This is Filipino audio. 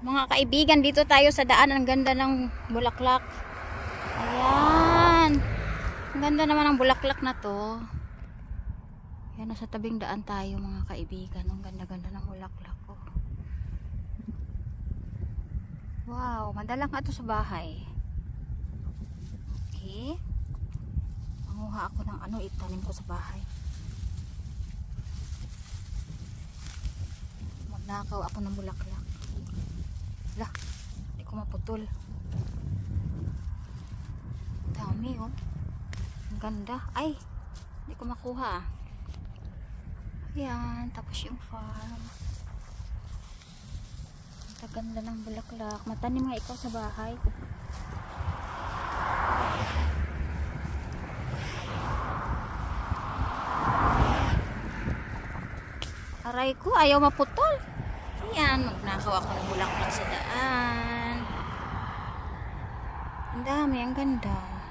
Mga kaibigan, dito tayo sa daan. Ang ganda ng bulaklak. Ayan. Ang ganda naman ng bulaklak na to. Yan, nasa tabing daan tayo mga kaibigan. Ang ganda-ganda ng bulaklak ko. Wow, madalang nga to sa bahay. Okay. Manguha ako ng ano, itanim ko sa bahay. Magnakaw ako ng bulaklak. Lah, hindi ko maputol. Dami oh. Ang ganda. Ay, hindi ko makuha. Ayan, tapos yung farm. Ang ganda ng bulaklak. Matanim nga ikaw sa bahay. Aray ko, ayaw maputol. Ayan, magnakaw ako ng bulaklak sa daan. Ang dami, ang ganda.